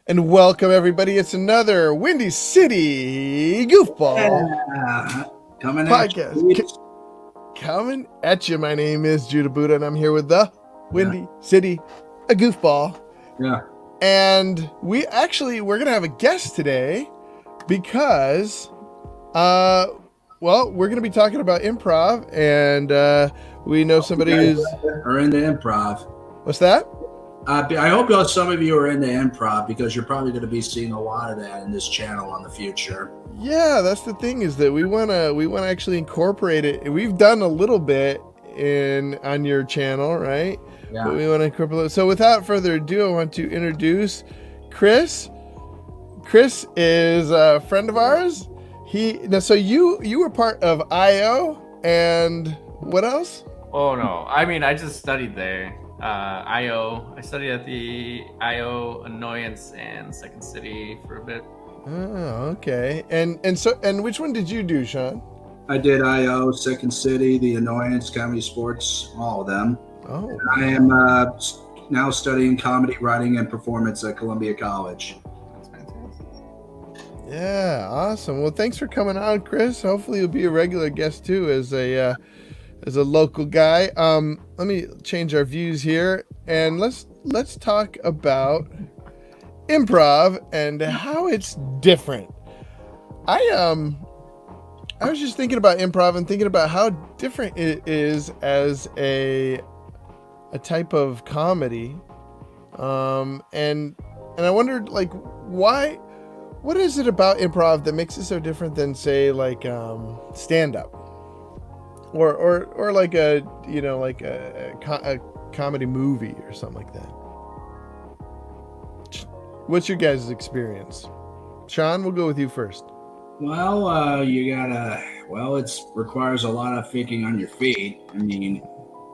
And welcome everybody. It's another Windy City Goofball Coming at podcast. you. Coming at you. My name is Judah Buddha, and I'm here with the Windy City Goofball. Yeah. And we're gonna have a guest today because we're gonna be talking about improv, and we know somebody who's into improv. What's that? I hope some of you are into improv because you're probably going to be seeing a lot of that in this channel in the future. Yeah, that's the thing, is that we wanna actually incorporate it. We've done a little bit on your channel, right? Yeah. But we want to incorporate it. So without further ado, I want to introduce Chris. Chris is a friend of ours. So you were part of IO, and what else? Oh no, I mean I just studied there. IO. I studied at the IO Annoyance and Second City for a bit. Oh, okay. And which one did you do, Sean? I did IO, Second City, the Annoyance, Comedy Sports, all of them. Oh. And I am now studying comedy writing and performance at Columbia College. That's fantastic. Yeah, awesome. Well, thanks for coming on, Chris. Hopefully you'll be a regular guest too, as a local guy. Let me change our views here, and let's talk about improv and how it's different. I was just thinking about improv and thinking about how different it is as a type of comedy, and I wondered, like, what is it about improv that makes it so different than, say, like stand-up? Or like a comedy movie or something like that. What's your guys' experience? Sean, we'll go with you first. Well, it requires a lot of thinking on your feet. I mean,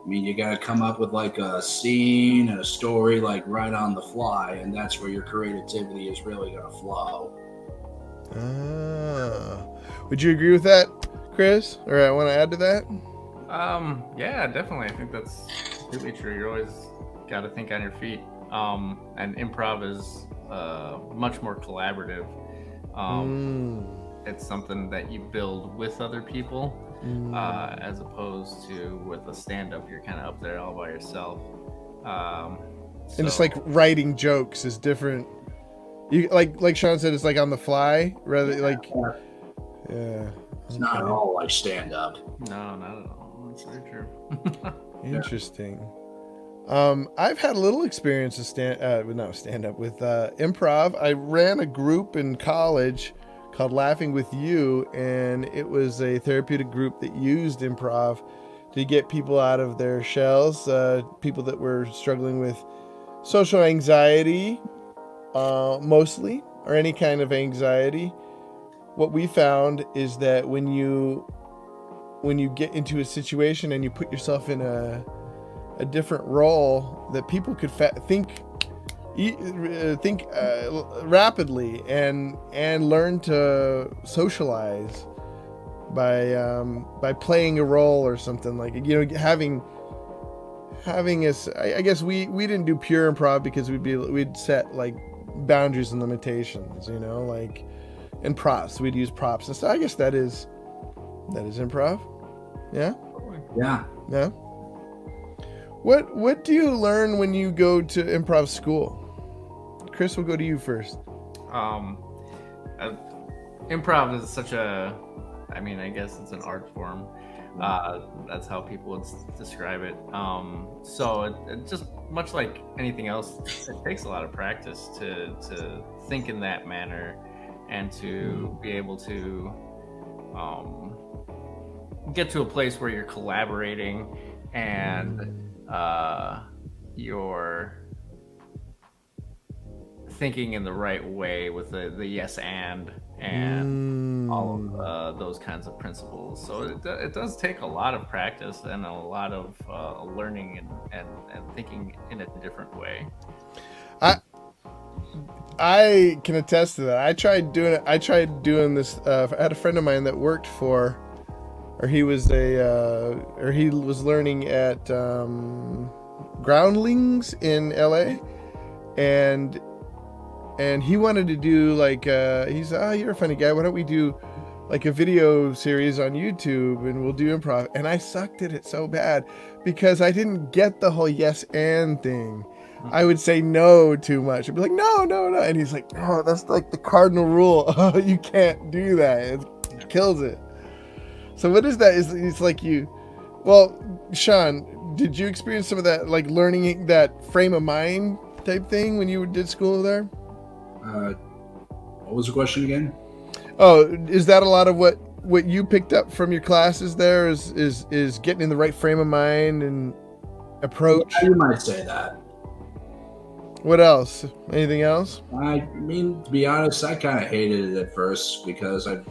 you got to come up with like a scene and a story like right on the fly, and that's where your creativity is really going to flow. Would you agree with that, Chris? Or I want to add to that? Yeah, definitely. I think that's completely true. You always got to think on your feet. And improv is much more collaborative. It's something that you build with other people, as opposed to with a stand-up. You're kind of up there all by yourself. And it's like writing jokes is different. You like Sean said, it's like on the fly rather like. Yeah. It's not at all like stand-up. No, not at all. That's very true. Interesting. I've had a little experience with stand-up with improv. I ran a group in college called Laughing With You, and it was a therapeutic group that used improv to get people out of their shells, people that were struggling with social anxiety, mostly, or any kind of anxiety. What we found is that when you get into a situation and you put yourself in a different role, that people could think rapidly and learn to socialize by playing a role or something, like, having I guess we didn't do pure improv because we'd set like boundaries and limitations, like. And props. We'd use props and stuff. I guess that is improv. Yeah? Yeah. Yeah. What do you learn when you go to improv school? Chris, we'll go to you first. Improv is such a, I guess it's an art form. That's how people would describe it. So it just, much like anything else, it takes a lot of practice to think in that manner, and to be able to get to a place where you're collaborating and you're thinking in the right way with the yes and all of those kinds of principles. So it does take a lot of practice and a lot of learning and thinking in a different way. I can attest to that. I tried doing this. I had a friend of mine that worked for, or he was learning at Groundlings in LA, and and he wanted to do like he said, "Oh, you're a funny guy. Why don't we do like a video series on YouTube and we'll do improv?" And I sucked at it so bad because I didn't get the whole yes and thing. I would say no too much. I'd be like, no, no, no. And he's like, oh, that's like the cardinal rule. Oh, you can't do that. It kills it. So what is that? It's like you, well, Sean, did you experience some of that, like learning that frame of mind type thing when you did school there? What was the question again? Oh, is that a lot of what you picked up from your classes there is getting in the right frame of mind and approach? You might say that. What else? Anything else? I mean, to be honest, I kind of hated it at first because it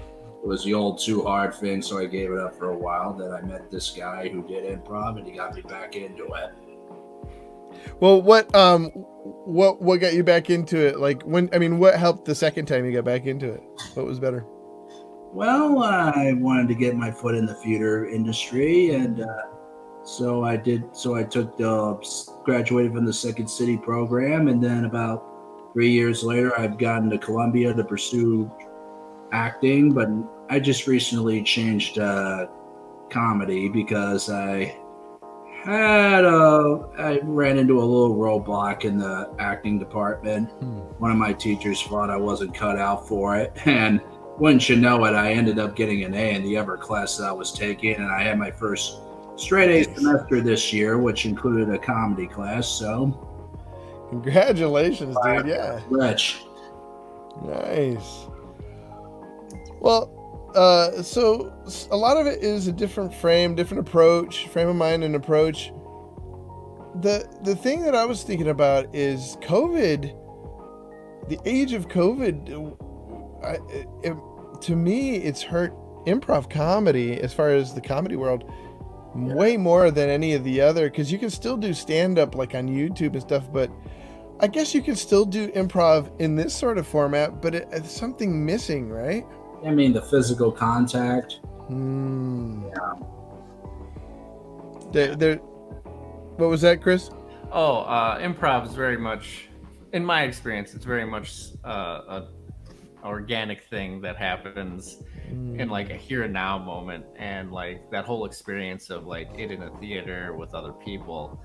was the old too hard thing, so I gave it up for a while. Then I met this guy who did improv, and he got me back into it. Well, what got you back into it? Like what helped the second time you got back into it? What was better? Well, I wanted to get my foot in the theater industry, and so I did. So I graduated from the Second City program, and then about 3 years later, I've gotten to Columbia to pursue acting. But I just recently changed comedy because I ran into a little roadblock in the acting department. One of my teachers thought I wasn't cut out for it, and wouldn't you know it, I ended up getting an A in the upper class that I was taking, and I had my first straight A semester this year, which included a comedy class. So, congratulations, dude! Yeah, Rich. Nice. Well, so a lot of it is a different frame of mind and approach. The thing that I was thinking about is COVID. The age of COVID, to me, it's hurt improv comedy as far as the comedy world way more than any of the other, because you can still do stand-up like on YouTube and stuff, but I guess you can still do improv in this sort of format, but it's something missing, right? I mean, the physical contact. Yeah. What was that, Chris? Improv is very much, in my experience, it's very much a organic thing that happens in like a here and now moment, and like that whole experience of like it in a theater with other people,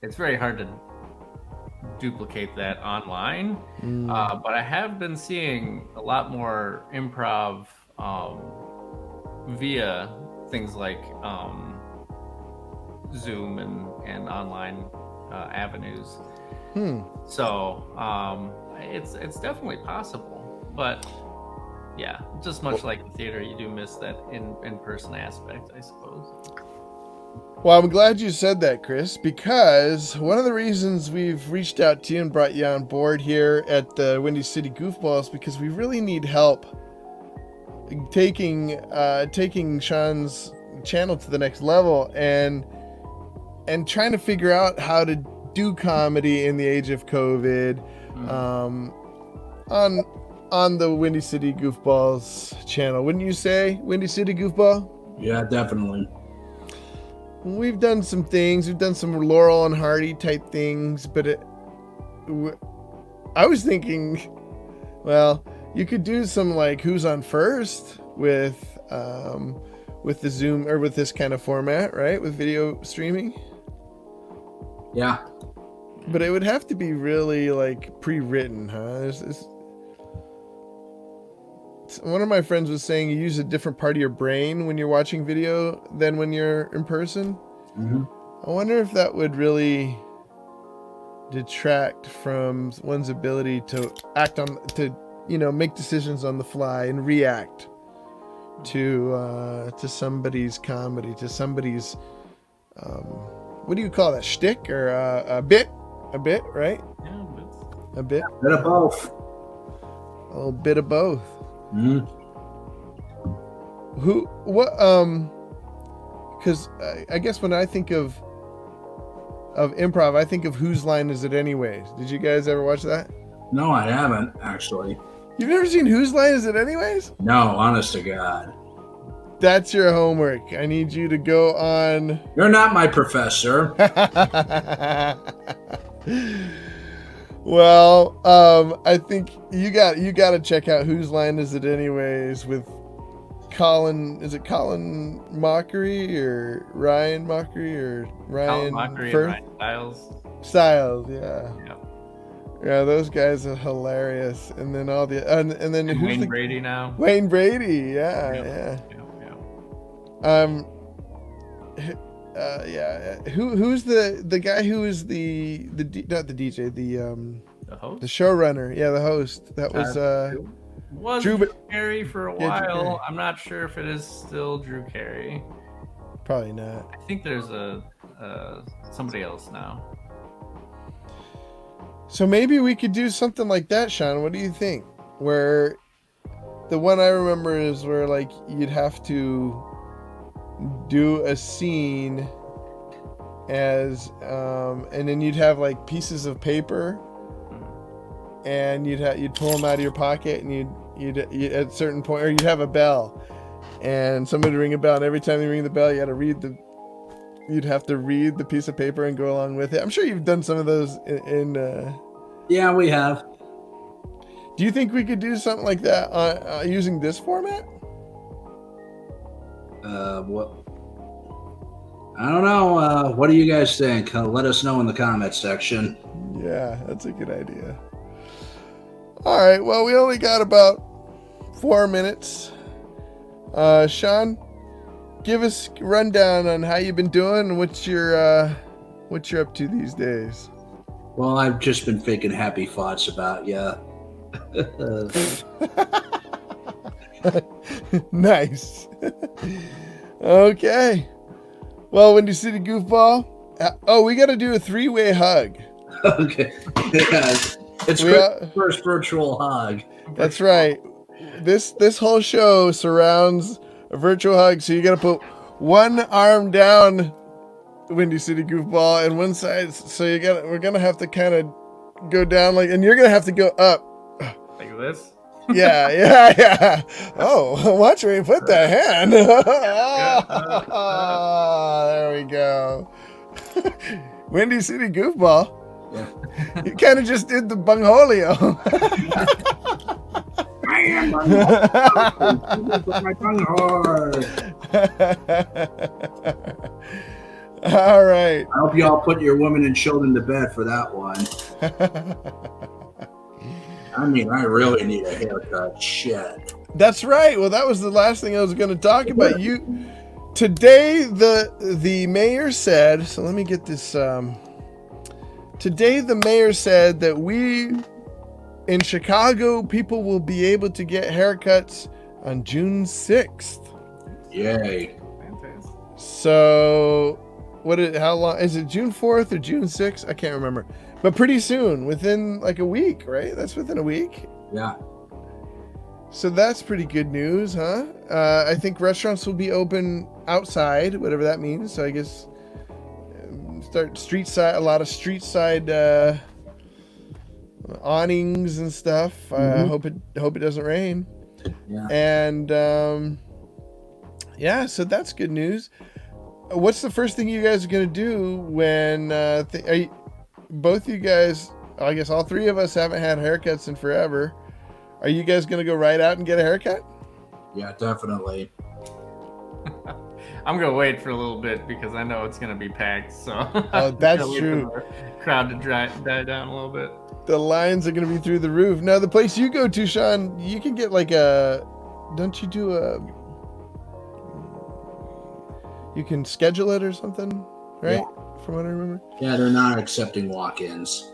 it's very hard to duplicate that online. But I have been seeing a lot more improv via things like Zoom and online avenues. So it's definitely possible, but yeah, just much like the theater, you do miss that in-person aspect, I suppose. Well, I'm glad you said that, Chris, because one of the reasons we've reached out to you and brought you on board here at the Windy City Goofball is because we really need help taking Sean's channel to the next level and trying to figure out how to do comedy in the age of COVID. On the Windy City Goofballs channel, wouldn't you say, Windy City Goofball? Yeah, definitely. We've done some things. We've done some Laurel and Hardy type things, but I was thinking, well, you could do some like Who's on First with the Zoom or with this kind of format, right? With video streaming. Yeah. But it would have to be really like pre-written, huh? One of my friends was saying you use a different part of your brain when you're watching video than when you're in person. I wonder if that would really detract from one's ability to make decisions on the fly and react to somebody's comedy, to somebody's what do you call that, shtick or a bit, right? Yeah, a bit. A bit of both. A little bit of both. Because I guess when I think of improv, I think of Whose Line Is It Anyways? Did you guys ever watch that? No, I haven't, actually. You've never seen Whose Line Is It Anyways? No, honest to God. That's your homework. I need you to go on. You're not my professor. Well, I think you got to check out Whose Line Is It Anyways with Colin. Is it Colin Mockery or Ryan Mockery or Ryan Colin Mockery and Firth? Ryan Styles. Styles, yeah. Yep. Yeah, those guys are hilarious. And then all the and then And who's Wayne the Brady now. Wayne Brady, yeah, Yep. yeah. Yep. Who's the guy who is the not the DJ, The the host showrunner, the host. That was was Drew Drew Carey for a Yeah, Drew Carey. while. I'm not sure if it is still Drew Carey. probably not. I think there's a somebody else now. So maybe we could do something like that, Sean. What do you think? Where the one I remember is where like you'd have to do a scene as and then you'd have like pieces of paper and you'd pull them out of your pocket and you'd at a certain point, or you'd have a bell and somebody would ring a bell, and every time they ring the bell you'd have to read the piece of paper and go along with it. I'm sure you've done some of those in Yeah, we have. do you think we could do something like that using this format? What? I don't know. What do you guys think? Let us know in the comments section. Yeah, that's a good idea. All right, well, we only got about 4 minutes. Sean, give us a rundown on how you've been doing and what you're up to these days. Well, I've just been thinking happy thoughts about you. Nice. Okay. Well, Windy City Goofball. We got to do a 3-way hug. Okay. Yeah, it's Chris' first virtual hug. That's right. This whole show surrounds a virtual hug, so you got to put one arm down Windy City Goofball and one side, so we're gonna have to kind of go down and you're gonna have to go up Like this? yeah. Oh, watch me put the hand. There we go. Windy City Goofball. Yeah. You kind of just did the bungholio. I am my tongue hard. All right. I hope you all put your women and children to bed for that one. I mean, I really need a haircut. Shit. That's right. Well, that was the last thing I was going to talk about. Today, the mayor said. So let me get this. Today, the mayor said that in Chicago, people will be able to get haircuts on June 6th. Yay. Fantastic. So, how long is it? June 4th or June 6th? I can't remember. But pretty soon, within like a week, right? That's within a week. Yeah. So that's pretty good news, huh? I think restaurants will be open outside, whatever that means. So I guess start street side, a lot of street side awnings and stuff. Hope it doesn't rain. Yeah. And so that's good news. What's the first thing you guys are gonna do when both you guys? I guess all three of us haven't had haircuts in forever. Are you guys gonna go right out and get a haircut? Yeah, definitely. I'm gonna wait for a little bit because I know it's gonna be packed. So That's wait true. for the crowd to die down a little bit. The lines are gonna be through the roof. Now the place you go to, Sean, you can get don't you do you can schedule it or something, right? Yeah. From what I remember. Yeah, they're not accepting walk-ins.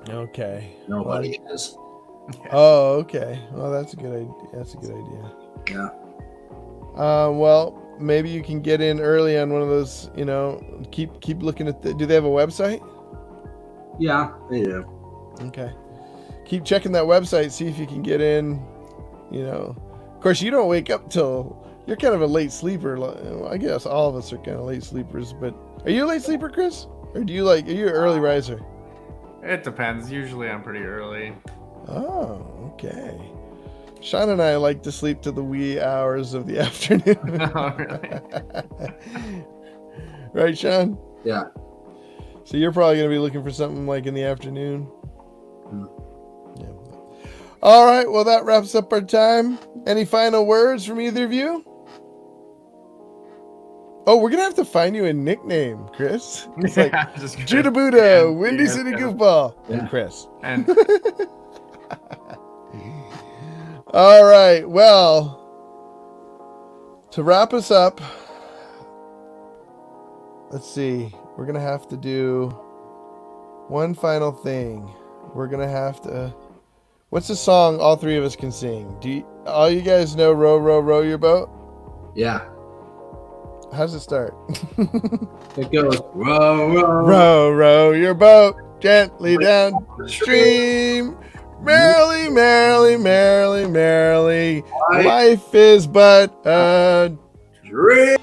Okay. Nobody is. Oh, okay. Well, that's a good idea. Yeah. Well, maybe you can get in early on one of those. Keep looking at do they have a website? Yeah, they do. Okay. Keep checking that website. See if you can get in. Of course, you don't wake up till. You're kind of a late sleeper. I guess all of us are kind of late sleepers. But are you a late sleeper, Chris? Or are you an early riser? It depends. Usually, I'm pretty early. Oh, okay. Sean and I like to sleep to the wee hours of the afternoon. Oh, really? Right, Sean? Yeah. So you're probably going to be looking for something like in the afternoon? Yeah. All right. Well, that wraps up our time. Any final words from either of you? Oh, we're gonna have to find you a nickname, Chris. It's like Just Chris. Judah Buddha, Yeah, Windy yeah, City yeah. Goofball, and Yeah. Chris. And All right. Well, to wrap us up, let's see. We're gonna have to do one final thing. We're gonna have to. What's a song all three of us can sing? All you guys know "Row, Row, Row Your Boat"? Yeah. How does it start? It goes row, row, Row, row your boat gently down the stream. Merrily, merrily, merrily, merrily. Life is but a dream.